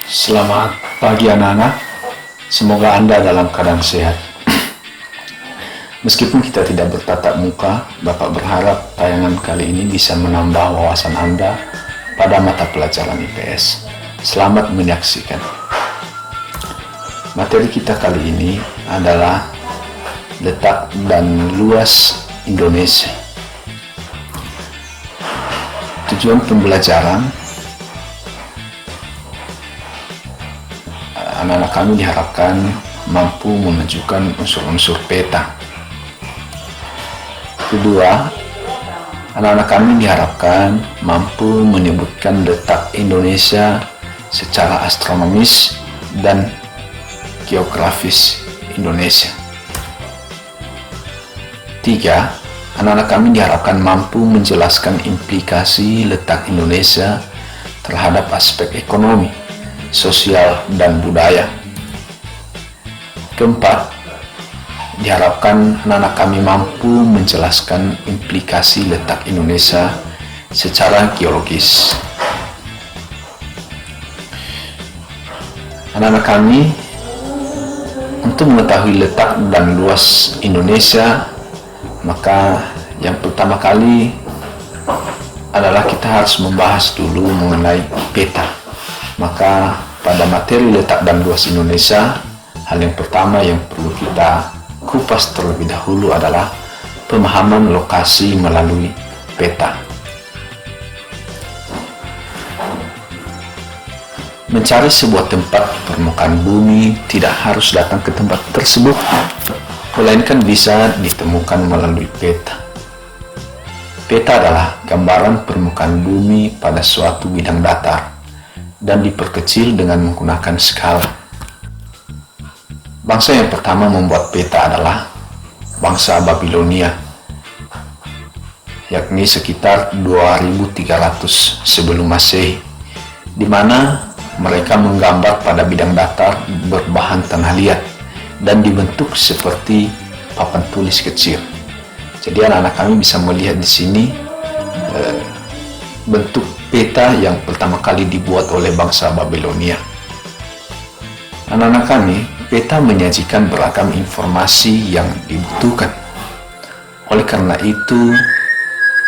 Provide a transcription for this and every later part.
Selamat pagi anak-anak, semoga Anda dalam keadaan sehat. Meskipun kita tidak bertatap muka, Bapak berharap tayangan kali ini bisa menambah wawasan Anda pada mata pelajaran IPS. Selamat menyaksikan. Materi kita kali ini adalah letak dan luas Indonesia. Tujuan pembelajaran, anak-anak kami diharapkan mampu menunjukkan unsur-unsur peta. Kedua, anak-anak kami diharapkan mampu menyebutkan letak Indonesia secara astronomis dan geografis Indonesia. Tiga, anak-anak kami diharapkan mampu menjelaskan implikasi letak Indonesia terhadap aspek ekonomi, sosial, dan budaya. Keempat, diharapkan anak-anak kami mampu menjelaskan implikasi letak Indonesia secara geologis. Anak-anak kami untuk mengetahui letak dan luas Indonesia, maka yang pertama kali adalah kita harus membahas dulu mengenai peta. Maka pada materi letak dan luas Indonesia, hal yang pertama yang perlu kita kupas terlebih dahulu adalah pemahaman lokasi melalui peta. Mencari sebuah tempat di permukaan bumi tidak harus datang ke tempat tersebut, melainkan bisa ditemukan melalui peta. Peta adalah gambaran permukaan bumi pada suatu bidang datar dan diperkecil dengan menggunakan skala. Bangsa yang pertama membuat peta adalah bangsa Babilonia, yakni sekitar 2300 sebelum Masehi, di mana mereka menggambar pada bidang datar berbahan tanah liat dan dibentuk seperti papan tulis kecil. Jadi anak-anak kami bisa melihat di sini bentuk peta yang pertama kali dibuat oleh bangsa Babilonia. Anak-anak kami, peta menyajikan beragam informasi yang dibutuhkan. Oleh karena itu,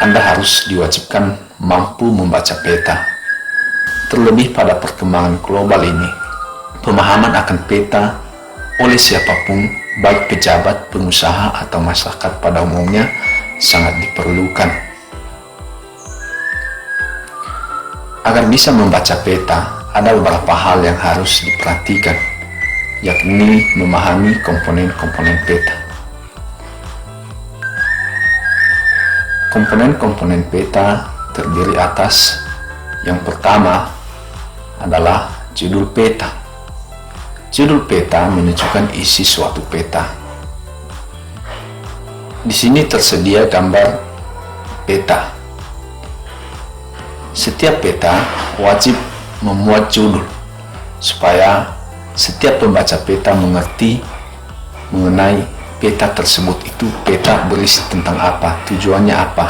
Anda harus diwajibkan mampu membaca peta. Terlebih pada perkembangan global ini, pemahaman akan peta oleh siapapun, baik pejabat, pengusaha, atau masyarakat pada umumnya, sangat diperlukan. Agar bisa membaca peta, ada beberapa hal yang harus diperhatikan, yakni memahami komponen-komponen peta. Komponen-komponen peta terdiri atas yang pertama adalah judul peta. Judul peta menunjukkan isi suatu peta. Di sini tersedia gambar peta. Setiap peta wajib memuat judul supaya setiap pembaca peta mengerti mengenai peta tersebut, itu peta berisi tentang apa, tujuannya apa.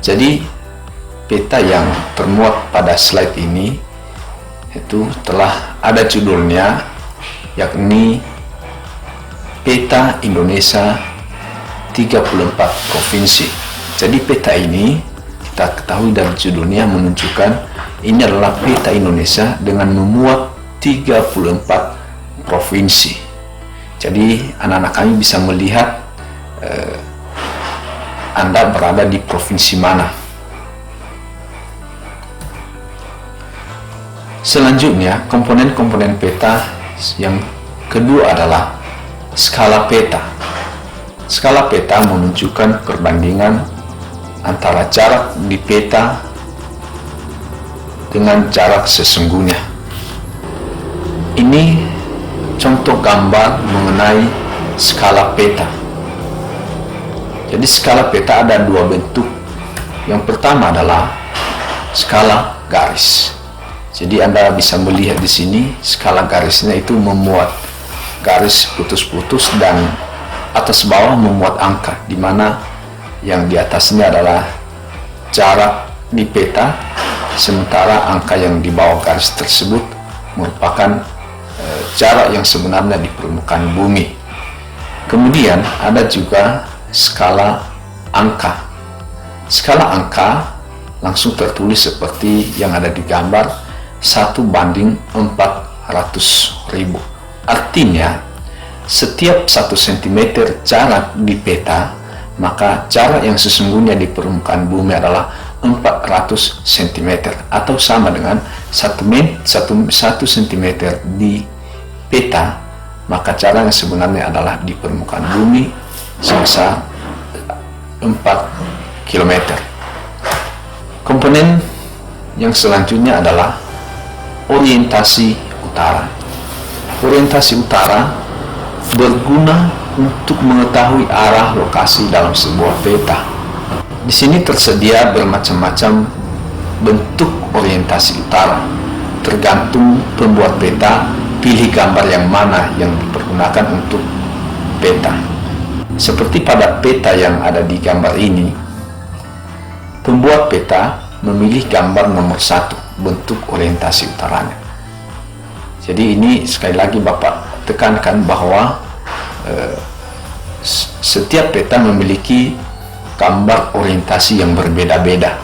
Jadi peta yang termuat pada slide ini itu telah ada judulnya, yakni Peta Indonesia 34 Provinsi. Jadi peta ini kita ketahui dari judulnya menunjukkan ini adalah peta Indonesia dengan memuat 34 provinsi. Jadi anak-anak kami bisa melihat Anda berada di provinsi mana. Selanjutnya, komponen-komponen peta yang kedua adalah skala peta. Skala peta menunjukkan perbandingan antara jarak di peta dengan jarak sesungguhnya. Ini contoh gambar mengenai skala peta. Jadi skala peta ada dua bentuk. Yang pertama adalah skala garis. Jadi Anda bisa melihat di sini skala garisnya itu memuat garis putus-putus dan atas bawah memuat angka, di mana yang di atasnya adalah jarak di peta, sementara angka yang di bawah garis tersebut merupakan jarak yang sebenarnya di permukaan bumi. Kemudian ada juga skala angka. Skala angka langsung tertulis seperti yang ada di gambar, 1:400.000. Artinya setiap 1 cm jarak di peta, maka jarak yang sesungguhnya di permukaan bumi adalah 400 cm, atau sama dengan 1 cm di peta, maka jarak yang sebenarnya adalah di permukaan bumi sebesar 4 km. Komponen yang selanjutnya adalah orientasi utara. Orientasi utara berguna untuk mengetahui arah lokasi dalam sebuah peta. Di sini tersedia bermacam-macam bentuk orientasi utara. Tergantung pembuat peta pilih gambar yang mana yang dipergunakan untuk peta. Seperti pada peta yang ada di gambar ini, pembuat peta memilih gambar nomor 1, bentuk orientasi utaranya. Jadi ini sekali lagi Bapak tekankan bahwa setiap peta memiliki gambar orientasi yang berbeda-beda.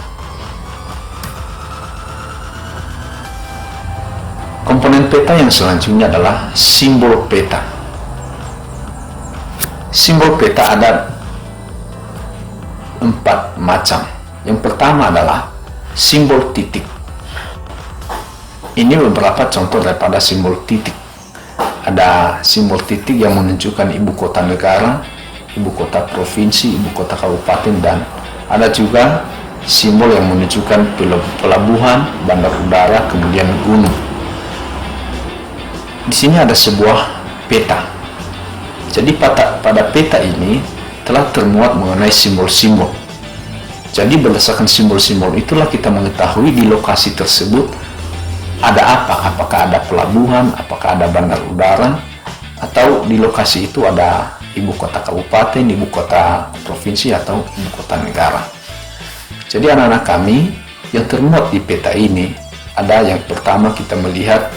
Komponen peta yang selanjutnya adalah simbol peta. Simbol peta ada 4 macam. Yang pertama adalah simbol titik. Ini beberapa contoh daripada simbol titik. Ada simbol titik yang menunjukkan ibu kota negara, ibu kota provinsi, ibu kota kabupaten, dan ada juga simbol yang menunjukkan pelabuhan, bandar udara, kemudian gunung. Di sini ada sebuah peta. Jadi pada peta ini telah termuat mengenai simbol-simbol. Jadi berdasarkan simbol-simbol itulah kita mengetahui di lokasi tersebut ada apa, apakah ada pelabuhan, apakah ada bandar udara, atau di lokasi itu ada ibu kota kabupaten, ibu kota provinsi, atau ibu kota negara. Jadi anak-anak kami yang termuat di peta ini, ada yang pertama kita melihat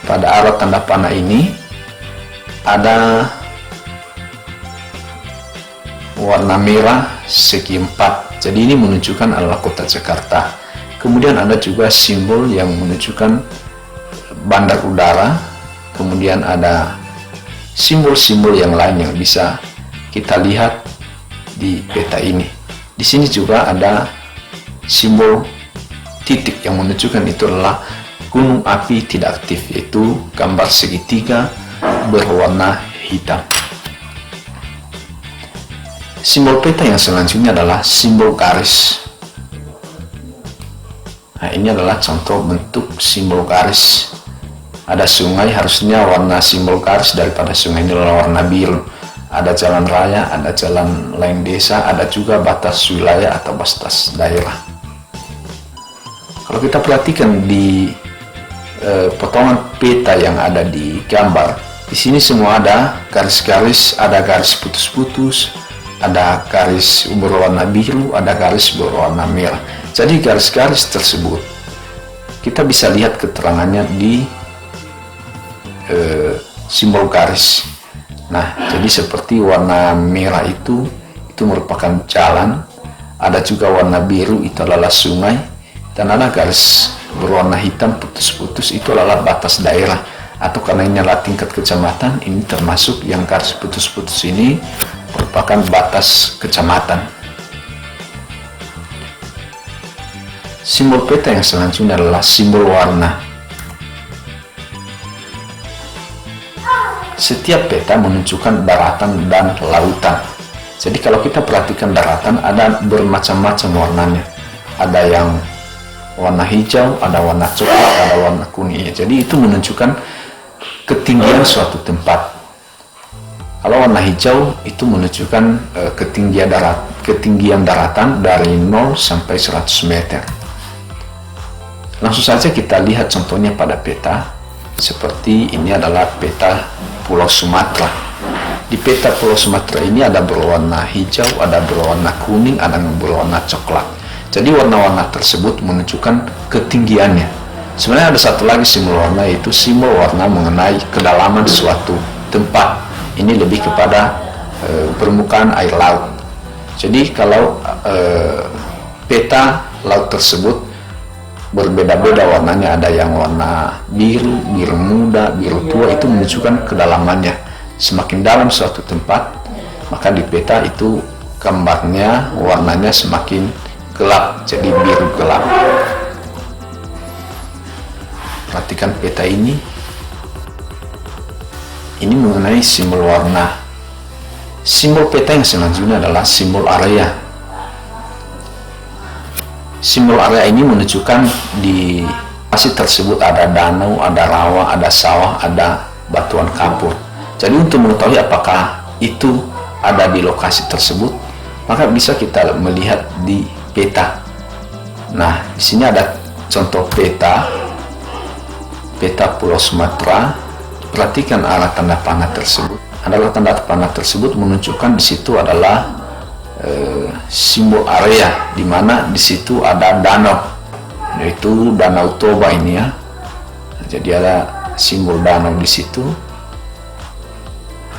pada arah tanda panah ini ada warna merah segi 4. Jadi ini menunjukkan adalah kota Jakarta. Kemudian ada juga simbol yang menunjukkan bandar udara. Kemudian ada simbol-simbol yang lain yang bisa kita lihat di peta ini. Di sini juga ada simbol titik yang menunjukkan itu adalah gunung api tidak aktif, yaitu gambar segitiga berwarna hitam. Simbol peta yang selanjutnya adalah simbol garis. Nah, ini adalah contoh bentuk simbol garis. Ada sungai, harusnya warna simbol garis daripada sungai ini adalah warna biru. Ada jalan raya, ada jalan lain desa, ada juga batas wilayah atau batas daerah. Kalau kita perhatikan di potongan peta yang ada di gambar, di sini semua ada garis-garis, ada garis putus-putus, ada garis berwarna biru, ada garis berwarna merah. Jadi garis-garis tersebut kita bisa lihat keterangannya di simbol garis. Nah, jadi seperti warna merah itu merupakan jalan, ada juga warna biru itu adalah sungai, dan ada garis berwarna hitam putus-putus itu adalah batas daerah, atau karena ini adalah tingkat kecamatan, ini termasuk yang garis putus-putus ini merupakan batas kecamatan. Simbol peta yang selanjutnya adalah simbol warna. Setiap peta menunjukkan daratan dan lautan. Jadi kalau kita perhatikan daratan, ada bermacam-macam warnanya. Ada yang warna hijau, ada warna coklat, ada warna kuning. Jadi itu menunjukkan ketinggian suatu tempat. Kalau warna hijau itu menunjukkan ketinggian daratan dari 0 sampai 100 meter. Langsung saja kita lihat contohnya pada peta. Seperti ini adalah peta Pulau Sumatera. Di peta Pulau Sumatera ini ada berwarna hijau, ada berwarna kuning, ada berwarna coklat. Jadi warna-warna tersebut menunjukkan ketinggiannya. Sebenarnya ada satu lagi simbol warna, yaitu simbol warna mengenai kedalaman suatu tempat. Ini lebih kepada permukaan air laut. Jadi kalau peta laut tersebut berbeda-beda warnanya, ada yang warna biru, biru muda, biru tua, itu menunjukkan kedalamannya. Semakin dalam suatu tempat, maka di peta itu gambarnya, warnanya semakin gelap, jadi biru gelap. Perhatikan peta ini mengenai simbol warna. Simbol peta yang selanjutnya adalah simbol area. Simbol area ini menunjukkan di lokasi tersebut ada danau, ada rawa, ada sawah, ada batuan kapur. Jadi untuk mengetahui apakah itu ada di lokasi tersebut, maka bisa kita melihat di peta. Nah, di sini ada contoh peta Pulau Sumatera. Perhatikan arah tanda panah tersebut. Adalah tanda panah tersebut menunjukkan di situ adalah simbol area, di mana di situ ada danau, yaitu Danau Toba ini ya. Jadi ada simbol danau di situ.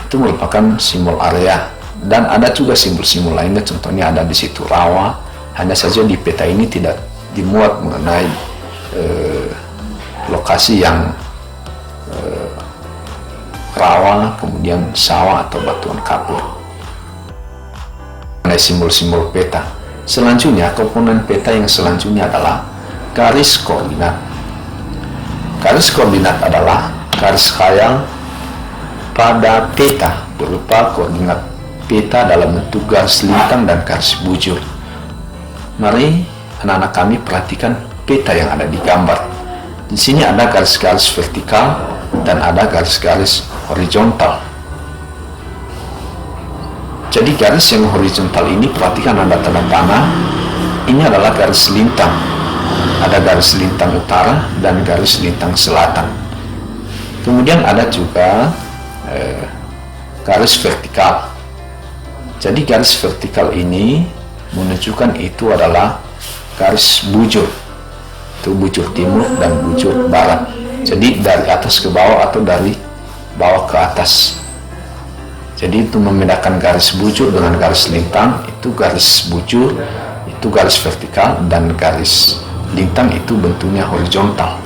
Itu merupakan simbol area. Dan ada juga simbol-simbol lainnya, contohnya ada di situ rawa. Hanya saja di peta ini tidak dimuat mengenai lokasi yang rawa, kemudian sawah atau batuan kapur. Simbol-simbol peta. Selanjutnya, komponen peta yang selanjutnya adalah garis koordinat. Garis koordinat adalah garis khayal pada peta berupa koordinat peta dalam bentuk garis lintang dan garis bujur. Mari anak-anak kami perhatikan peta yang ada di gambar. Di sini ada garis-garis vertikal dan ada garis-garis horizontal. Jadi garis yang horizontal ini, perhatikan ada tanda panah. Ini adalah garis lintang. Ada garis lintang utara dan garis lintang selatan. Kemudian ada juga garis vertikal. Jadi garis vertikal ini menunjukkan itu adalah garis bujur. Itu bujur timur dan bujur barat. Jadi dari atas ke bawah atau dari bawah ke atas. Jadi itu membedakan garis bujur dengan garis lintang. Itu garis bujur, itu garis vertikal, dan garis lintang itu bentuknya horizontal.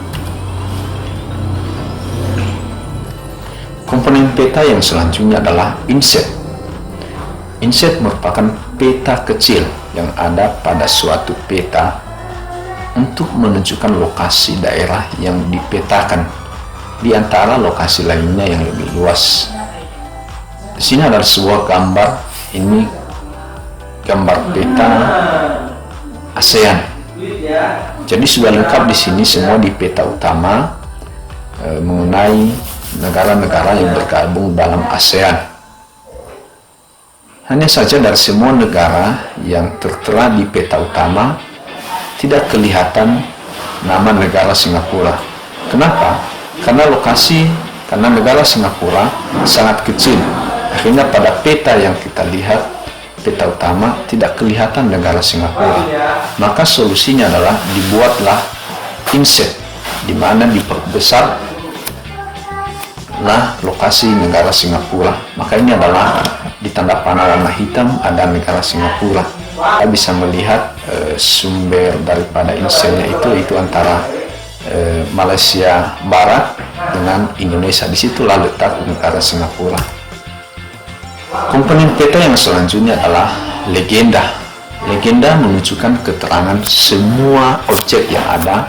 Komponen peta yang selanjutnya adalah inset. Inset merupakan peta kecil yang ada pada suatu peta untuk menunjukkan lokasi daerah yang dipetakan di antara lokasi lainnya yang lebih luas. Di sini ada sebuah gambar, ini gambar peta ASEAN. Jadi sudah lengkap di sini semua di peta utama mengenai negara-negara yang bergabung dalam ASEAN. Hanya saja dari semua negara yang tertera di peta utama tidak kelihatan nama negara Singapura. Kenapa? Karena negara Singapura sangat kecil. Akhirnya pada peta yang kita lihat, peta utama, tidak kelihatan negara Singapura. Maka solusinya adalah dibuatlah inset, di mana diperbesarlah lokasi negara Singapura. Maka ini adalah di tanda panah warna hitam ada negara Singapura. Kita bisa melihat sumber daripada insetnya itu antara Malaysia Barat dengan Indonesia. Disitulah letak negara Singapura. Komponen peta yang selanjutnya adalah legenda. Legenda menunjukkan keterangan semua objek yang ada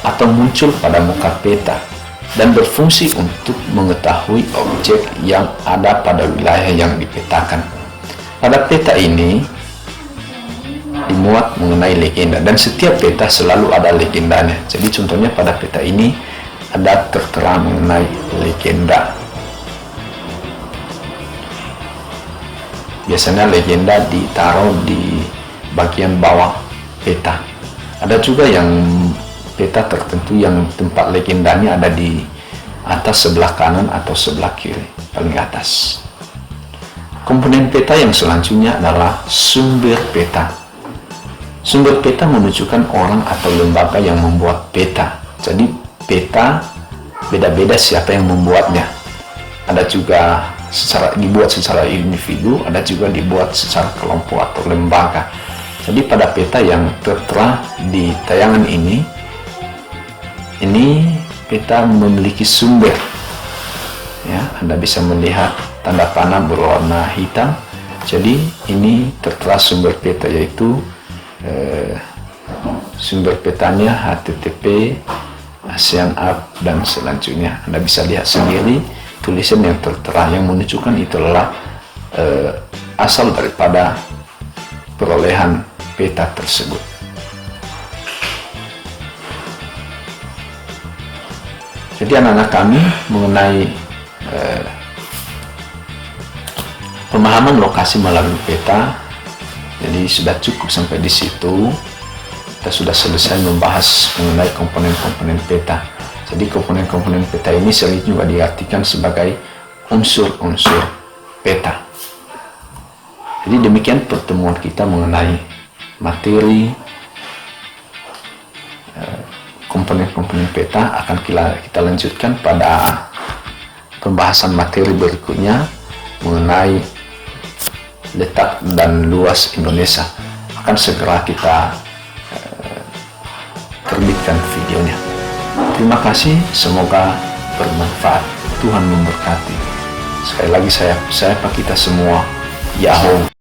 atau muncul pada muka peta dan berfungsi untuk mengetahui objek yang ada pada wilayah yang dipetakan. Pada peta ini dimuat mengenai legenda, dan setiap peta selalu ada legendanya. Jadi contohnya pada peta ini ada tertera mengenai legenda. Biasanya legenda ditaruh di bagian bawah peta. Ada juga yang peta tertentu yang tempat legendanya ada di atas sebelah kanan atau sebelah kiri, paling atas. Komponen peta yang selanjutnya adalah sumber peta. Sumber peta menunjukkan orang atau lembaga yang membuat peta. Jadi peta beda-beda siapa yang membuatnya. Ada juga dibuat secara individu, ada juga dibuat secara kelompok atau lembaga. Jadi pada peta yang tertera di tayangan ini peta memiliki sumber. Ya, Anda bisa melihat tanda panah berwarna hitam. Jadi ini tertera sumber peta, yaitu sumber petanya HTTP, ASEAN Art, dan selanjutnya. Anda bisa lihat sendiri tulisan yang tertera yang menunjukkan itu adalah asal daripada perolehan peta tersebut. Jadi anak-anak kami mengenai pemahaman lokasi melalui peta, jadi sudah cukup sampai di situ. Kita sudah selesai membahas mengenai komponen-komponen peta. Jadi komponen-komponen peta ini sering juga diartikan sebagai unsur-unsur peta. Jadi demikian pertemuan kita mengenai materi komponen-komponen peta. Akan kita lanjutkan pada pembahasan materi berikutnya mengenai letak dan luas Indonesia. Akan segera kita terbitkan videonya. Terima kasih, semoga bermanfaat. Tuhan memberkati. Sekali lagi saya Pak kita semua, Yahoo.